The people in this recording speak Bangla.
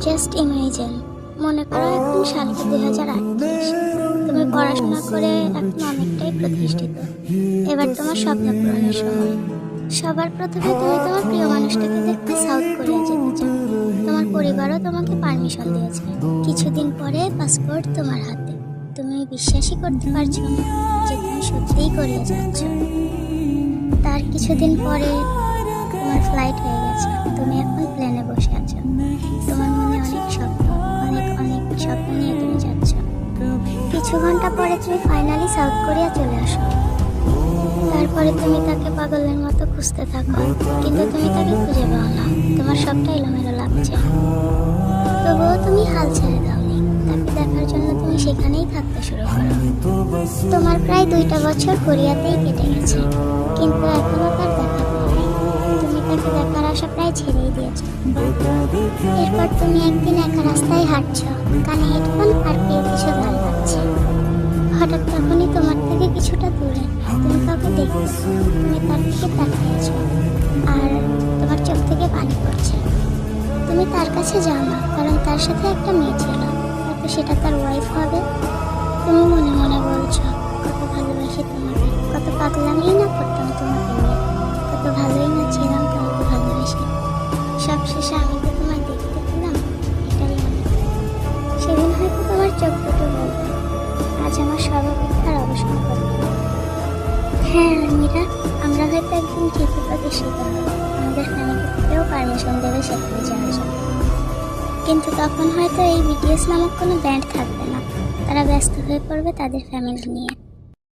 জাস্ট ইমাজিন, মনে করো এখন সালটা 2038। তুমি পড়াশোনা করে এখন অনেকটাই প্রতিষ্ঠিত। এবার তোমার স্বপ্ন পূরণের সময়। সবার প্রথমে তুমি তোমার প্রিয় মানুষটাকে দেখতে সাউথ কোরিয়া যেতে চাও। তোমার পরিবারও তোমাকে পারমিশন দিয়েছে। কিছুদিন পরে পাসপোর্ট তোমার হাতে। তুমি বিশ্বাসই করতে পারছো না যে তুমি সত্যিই কোরিয়া যাচ্ছ। তার কিছুদিন পরে তোমার ফ্লাইট হয়ে গেছে। তুমি এখন প্লেনে বসে আছো। তোমার মনে অনেক স্বপ্ন, অনেক অনেক স্বপ্ন নিয়ে তুমি যাচ্ছ। কিছু ঘন্টা পরে তুমি ফাইনালি সাউথ কোরিয়া চলে আসো। তারপরে তুমি তাকে পাগলের মতো খুঁজতে থাকো, কিন্তু তুমি তাকে খুঁজে পাও না। তোমার সবটা এলোমেলো লাগছে, তবুও তুমি হাল ছেড়ে দাওনি। তাকে দেখার জন্য তুমি সেখানেই থাকতে শুরু করো। তোমার প্রায় 2টা বছর কোরিয়াতেই কেটে গেছে, কিন্তু এখনো তার দেখা পাওনি। তুমি তাকে দেখার আশা প্রায় ছেড়েই দিয়েছ। এরপর তুমি একদিন একা রাস্তায় হাঁটছো, কানে হেডফোন আর প্রিয় কিছু গান বাজছে। হঠাৎ তখনই তোমার থেকে কিছুটা দূরে তুমি কাউকে দেখতেছো। তুমি তার দিকে তাকিয়েছো আর তোমার চোখ থেকে পানি পড়ছে। তুমি তার কাছে যাও না, কারণ তার সাথে একটা মেয়ে ছিল, হয়তো সেটা তার ওয়াইফ হবে। তুমি মনে মনে বলছো, কত ভালোবাসি তোমাকে, কত পাগলামিই না করতাম তোমাকে নিয়ে, কত ভালোই না ছিলাম তোমাকে ভালোবেসে। সবশেষে আমি তো তোমায় দেখতে পেলাম, এটাই অনেক। সেদিন হয়তো তোমার চোখ দুটো বলবে, আজ আমার সর্বাপেক্ষার অবসান করবে। হ্যাঁ আলমিরা, আমরা হয়তো একদিন ঠিকই প্রতিষ্ঠিত হব, আমাদের ফ্যামিলি থেকেও পারমিশন দেবে সেখানে যাওয়ার জন্য। কিন্তু তখন হয়তো এই বিটিএস নামক কোনো ব্যান্ড থাকবে না, তারা ব্যস্ত হয়ে পড়বে তাদের ফ্যামিলি নিয়ে।